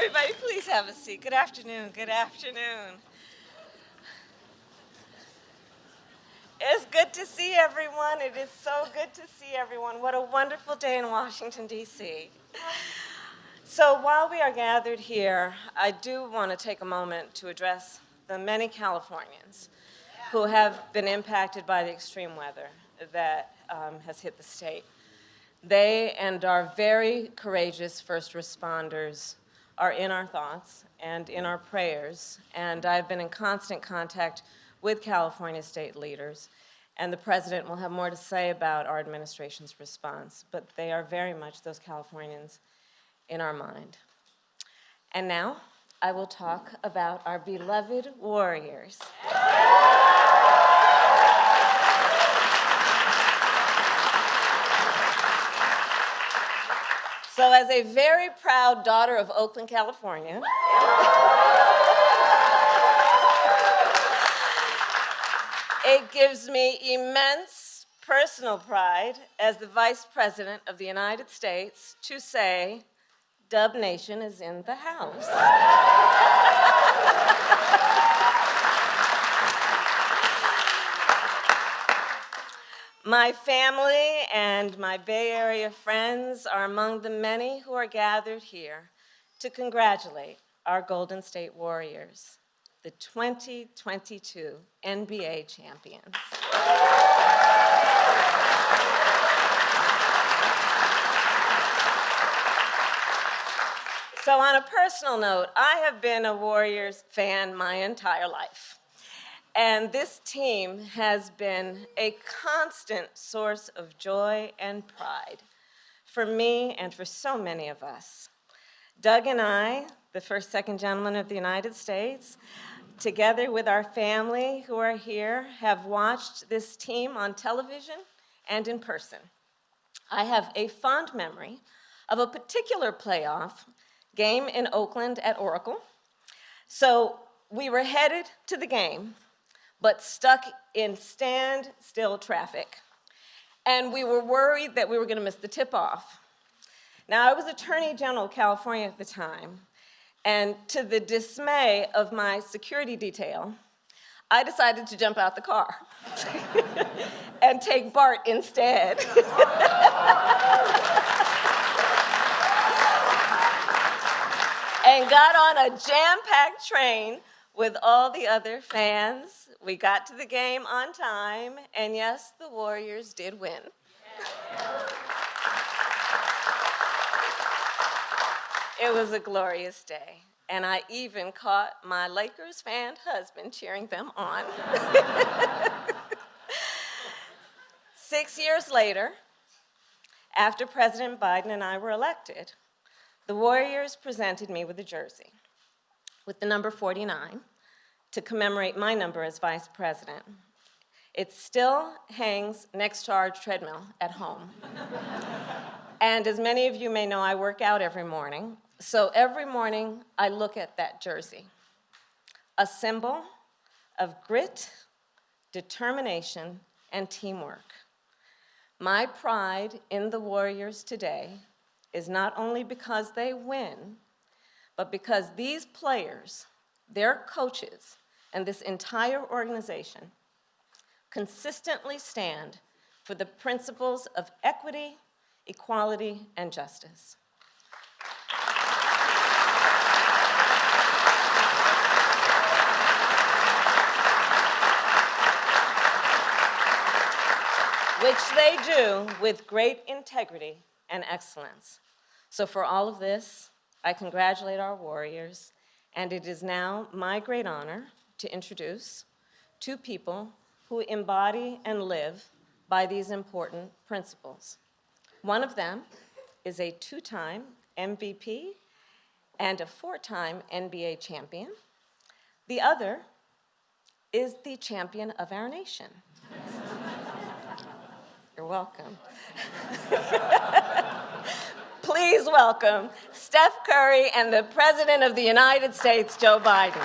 Everybody, please have a seat. Good afternoon. Good afternoon. It's good to see everyone. It is so good to see everyone. What a wonderful day in Washington, D.C. So while we are gathered here, I do want to take a moment to address the many Californians who have been impacted by the extreme weather that has hit the state. They and our very courageous first responders are in our thoughts and in our prayers, and I've been in constant contact with California state leaders, and the president will have more to say about our administration's response, but they are very much, those Californians, in our mind. And now, I will talk about our beloved warriors. So as a very proud daughter of Oakland, California, it gives me immense personal pride as the Vice President of the United States to say, Dub Nation is in the house. My family and my Bay Area friends are among the many who are gathered here to congratulate our Golden State Warriors, the 2022 NBA champions. So on a personal note, I have been a Warriors fan my entire life. And this team has been a constant source of joy and pride for me and for so many of us. Doug and I, the first, second gentlemen of the United States, together with our family who are here, have watched this team on television and in person. I have a fond memory of a particular playoff game in Oakland at Oracle. So we were headed to the game, but stuck in standstill traffic. And we were worried that we were going to miss the tip-off. Now, I was Attorney General of California at the time, and to the dismay of my security detail, I decided to jump out the car and take BART instead. And got on a jam-packed train with all the other fans. We got to the game on time, and yes, the Warriors did win. It was a glorious day, and I even caught my Lakers fan husband cheering them on. 6 years later, after President Biden and I were elected, the Warriors presented me with a jersey with the number 49 to commemorate my number as vice president. It still hangs next to our treadmill at home. And as many of you may know, I work out every morning. So every morning, I look at that jersey, a symbol of grit, determination, and teamwork. My pride in the Warriors today is not only because they win, but because these players, their coaches, and this entire organization consistently stand for the principles of equity, equality, and justice. Which they do with great integrity and excellence. So for all of this, I congratulate our Warriors, and it is now my great honor to introduce two people who embody and live by these important principles. One of them is a two-time MVP and a four-time NBA champion. The other is the champion of our nation. You're welcome. Please welcome Steph Curry and the President of the United States, Joe Biden.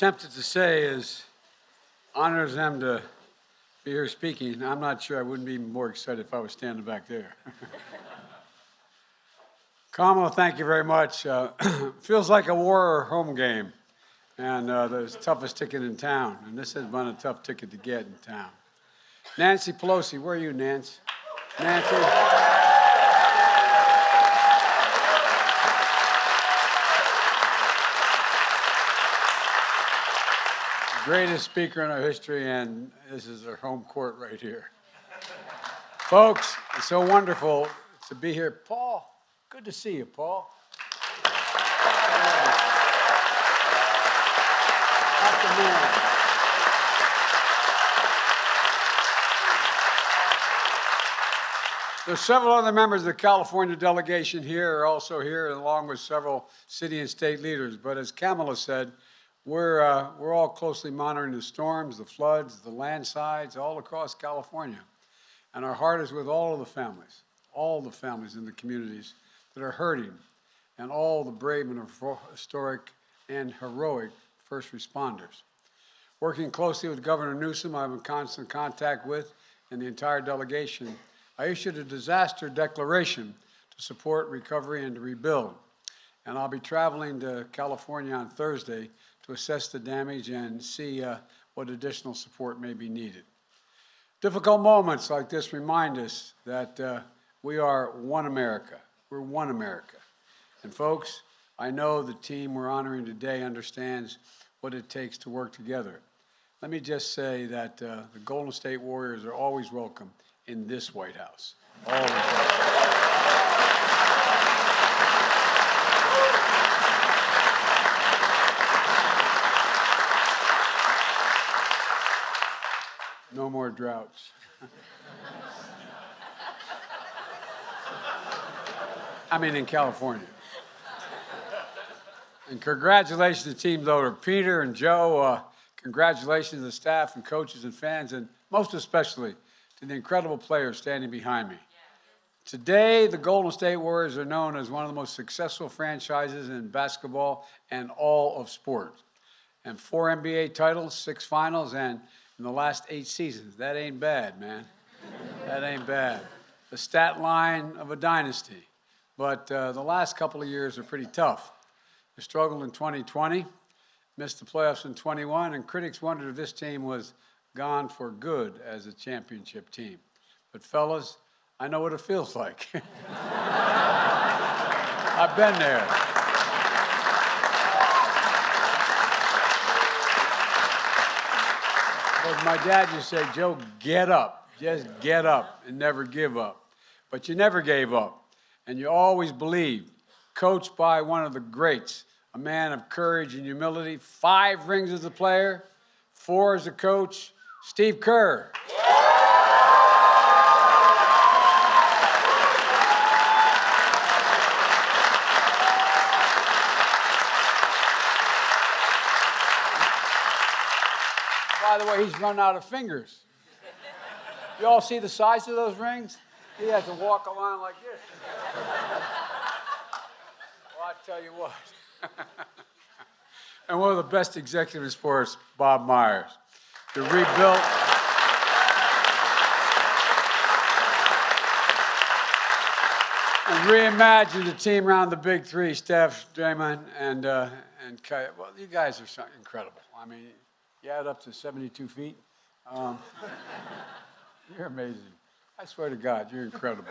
tempted to say is honors them to be here speaking. I'm not sure I wouldn't be more excited if I was standing back there. Kamala, thank you very much. Feels like a war home game, and the toughest ticket in town, and this has been a tough ticket to get in town. Nancy Pelosi, where are you, Nancy? Nancy? Greatest speaker in our history, and this is our home court right here. Folks, it's so wonderful to be here. Paul, good to see you, Paul. That's the man. There's several other members of the California delegation here are also here, along with several city and state leaders. But as Kamala said, we're all closely monitoring the storms, the floods, the landslides all across California. And our heart is with all of the families in the communities that are hurting, and all the brave and historic and heroic first responders. Working closely with Governor Newsom, I'm in constant contact with, and the entire delegation, I issued a disaster declaration to support recovery and to rebuild. And I'll be traveling to California on Thursday to assess the damage and see what additional support may be needed. Difficult moments like this remind us that we are one America. We're one America. And folks, I know the team we're honoring today understands what it takes to work together. Let me just say that the Golden State Warriors are always welcome in this White House. Always welcome. No more droughts. I mean, in California. And congratulations to Team Loader, Peter and Joe. Congratulations to the staff and coaches and fans, and most especially to the incredible players standing behind me. Today, the Golden State Warriors are known as one of the most successful franchises in basketball and all of sports. And 4 NBA titles, 6 finals, and in the last 8 seasons. That ain't bad, man. That ain't bad. The stat line of a dynasty. But the last couple of years are pretty tough. They struggled in 2020, missed the playoffs in 21, and critics wondered if this team was gone for good as a championship team. But fellas, I know what it feels like. I've been there. As my dad used to say, Joe, get up. Just get up and never give up. But you never gave up, and you always believed. Coached by one of the greats, a man of courage and humility, 5 rings as a player, 4 as a coach, Steve Kerr. By the way, he's run out of fingers. You all see the size of those rings? He has to walk along like this. Well, I tell you what. And one of the best executives in sports, Bob Myers. The rebuilt. And reimagined the team around the big 3, Steph, Draymond, and Kai. Well, you guys are so incredible. I mean, you add up to 72 feet. You're amazing. I swear to God, you're incredible.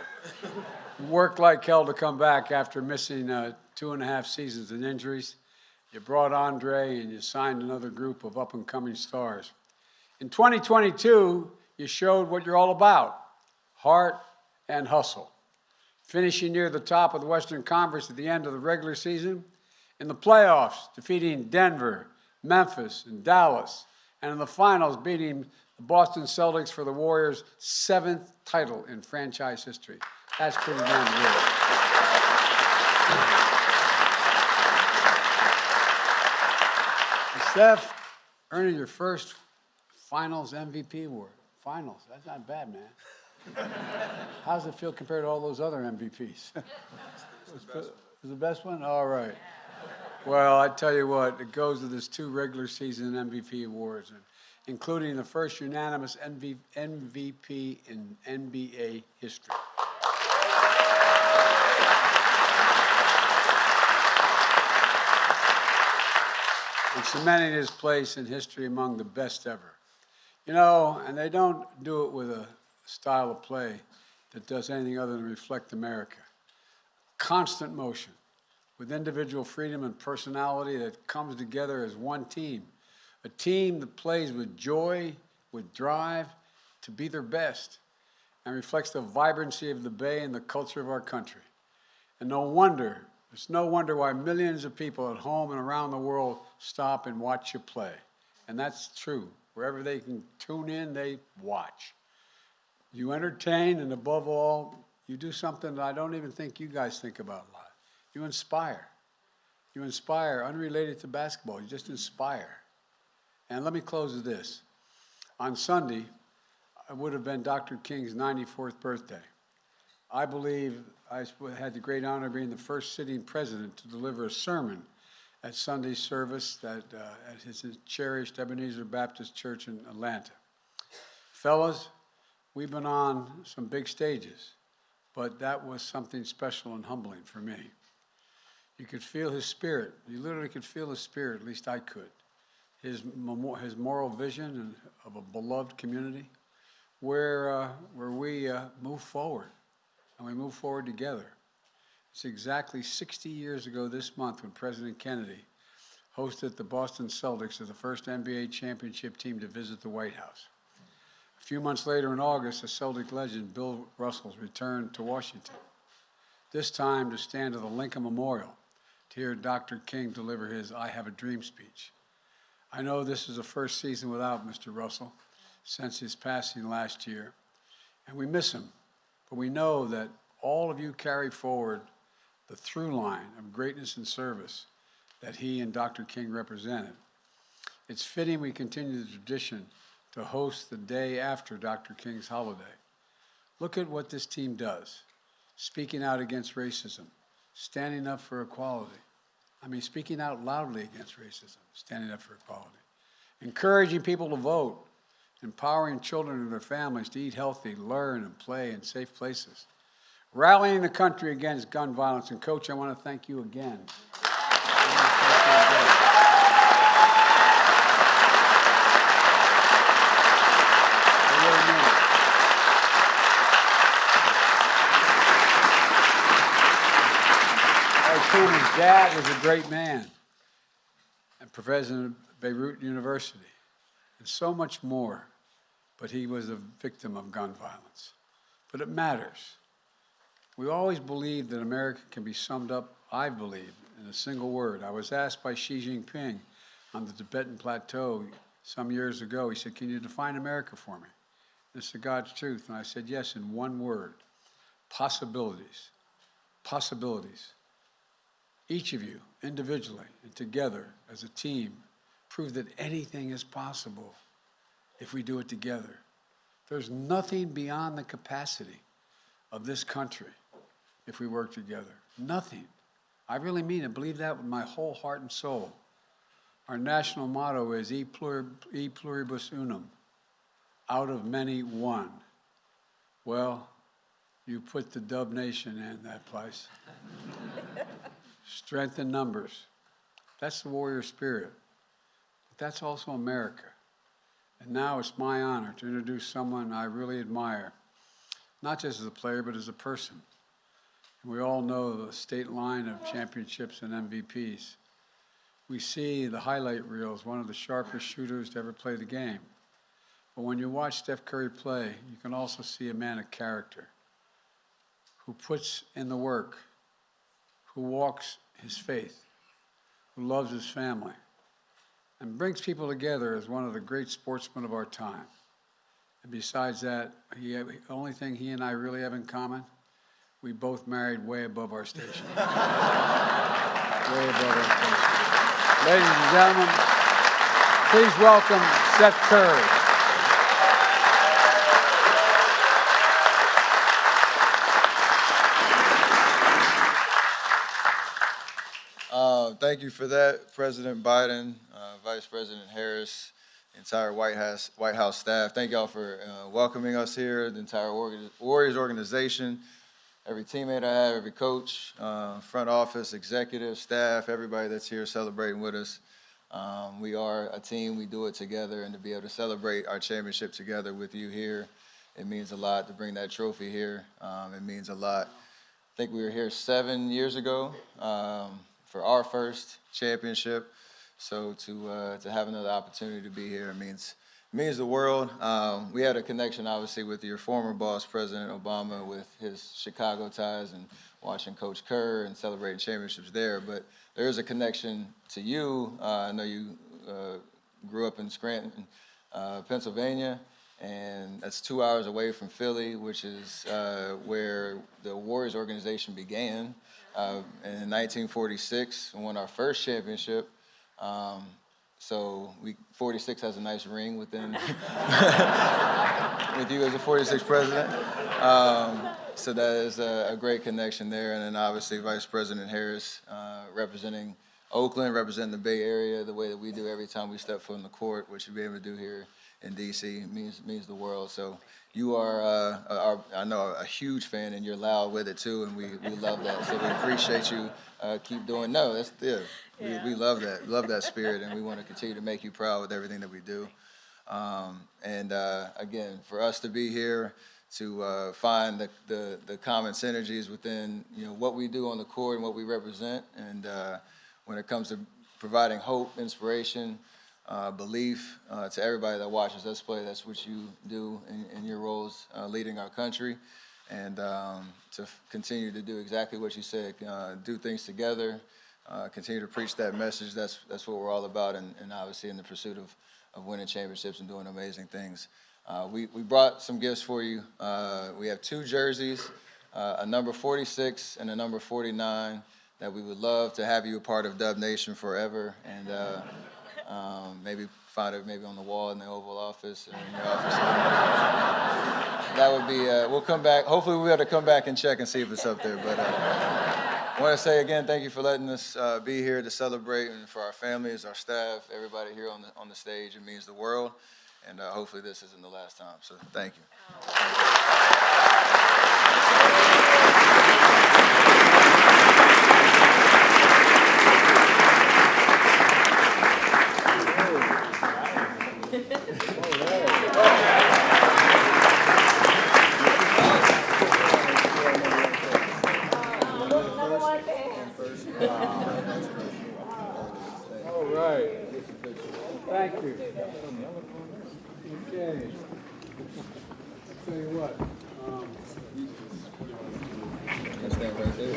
You worked like hell to come back after missing 2.5 seasons and injuries. You brought Andre and you signed another group of up-and-coming stars. In 2022, you showed what you're all about, heart and hustle. Finishing near the top of the Western Conference at the end of the regular season, in the playoffs, defeating Denver, Memphis, and Dallas, and in the finals, beating the Boston Celtics for the Warriors' 7th title in franchise history. That's pretty damn good. Steph, earning your first Finals MVP award. Finals, that's not bad, man. How does it feel compared to all those other MVPs? It was the best one? All right. Well, I tell you what, it goes with his 2 regular season MVP awards, including the first unanimous MVP in NBA history. And cementing his place in history among the best ever. You know, and they don't do it with a style of play that does anything other than reflect America. Constant motion, with individual freedom and personality that comes together as one team. A team that plays with joy, with drive, to be their best, and reflects the vibrancy of the Bay and the culture of our country. And it's no wonder why millions of people at home and around the world stop and watch you play. And that's true. Wherever they can tune in, they watch. You entertain, and above all, you do something that I don't even think you guys think about a lot. You inspire. You inspire, unrelated to basketball. You just inspire. And let me close with this. On Sunday, it would have been Dr. King's 94th birthday. I believe I had the great honor of being the first sitting president to deliver a sermon at Sunday's service at his cherished Ebenezer Baptist Church in Atlanta. Fellas, we've been on some big stages, but that was something special and humbling for me. You could feel his spirit. You literally could feel his spirit, at least I could. His moral vision of a beloved community where we move forward, and we move forward together. It's exactly 60 years ago this month when President Kennedy hosted the Boston Celtics as the first NBA championship team to visit the White House. A few months later in August, the Celtic legend Bill Russell returned to Washington, this time to stand at the Lincoln Memorial to hear Dr. King deliver his I Have a Dream speech. I know this is the first season without Mr. Russell since his passing last year, and we miss him, but we know that all of you carry forward the through line of greatness and service that he and Dr. King represented. It's fitting we continue the tradition to host the day after Dr. King's holiday. Look at what this team does, speaking out against racism, standing up for equality. Speaking out loudly against racism, standing up for equality, encouraging people to vote, empowering children and their families to eat healthy, learn, and play in safe places, rallying the country against gun violence. And Coach, I want to thank you again. His dad was a great man and professor at Beirut University, and so much more, but he was a victim of gun violence. But it matters. We always believed that America can be summed up, I believe, in a single word. I was asked by Xi Jinping on the Tibetan Plateau some years ago, he said, "Can you define America for me?" This is God's truth. And I said, yes, in one word: possibilities. Possibilities. Each of you, individually and together as a team, prove that anything is possible if we do it together. There's nothing beyond the capacity of this country if we work together. Nothing. I really mean it. Believe that with my whole heart and soul. Our national motto is E pluribus unum, out of many one. Well, you put the Dub Nation in that place. Strength in numbers. That's the warrior spirit. But that's also America. And now it's my honor to introduce someone I really admire, not just as a player, but as a person. And we all know the state line of championships and MVPs. We see the highlight reels, one of the sharpest shooters to ever play the game. But when you watch Steph Curry play, you can also see a man of character who puts in the work, who walks his faith, who loves his family, and brings people together as one of the great sportsmen of our time. And besides that, the only thing he and I really have in common, we both married way above our station. Way above our station. Ladies and gentlemen, please welcome Seth Curry. thank you for that, President Biden, Vice President Harris, entire White House staff. Thank y'all for welcoming us here, the entire Warriors organization, every teammate I have, every coach, front office, executive, staff, everybody that's here celebrating with us. We are a team, we do it together, and to be able to celebrate our championship together with you here, it means a lot to bring that trophy here. It means a lot. I think we were here 7 years ago for our first championship. So to have another opportunity to be here means the world. We had a connection, obviously, with your former boss, President Obama, with his Chicago ties and watching Coach Kerr and celebrating championships there. But there is a connection to you. I know you grew up in Scranton, Pennsylvania, and that's 2 hours away from Philly, which is where the Warriors organization began in 1946 and won our first championship. So 46 has a nice ring within with you as a 46 president. So that is a great connection there. And then obviously Vice President Harris representing Oakland, representing the Bay Area the way that we do every time we step foot in the court, which you'll be able to do here in D.C. means the world. So you are, I know, a huge fan, and you're loud with it too, and we love that. So we appreciate you. Keep doing. No, that's yeah. We love that. Love that spirit, and we want to continue to make you proud with everything that we do. Again, for us to be here, to find the common synergies within what we do on the court and what we represent, and when it comes to providing hope, inspiration, belief to everybody that watches us play. That's what you do in your roles leading our country, and to continue to do exactly what you said, do things together, continue to preach that message. That's what we're all about, and obviously in the pursuit of winning championships and doing amazing things. We brought some gifts for you. We have 2 jerseys, a number 46 and a number 49 that we would love to have you a part of Dub Nation forever, and maybe find it maybe on the wall in the Oval Office or in your office. That would be, we'll come back. Hopefully we'll be able to come back and check and see if it's up there. But I want to say again, thank you for letting us be here to celebrate, and for our families, our staff, everybody here on the stage. It means the world, and hopefully this isn't the last time. So thank you. All right. Thank you. Okay. Tell you what. Stand right there.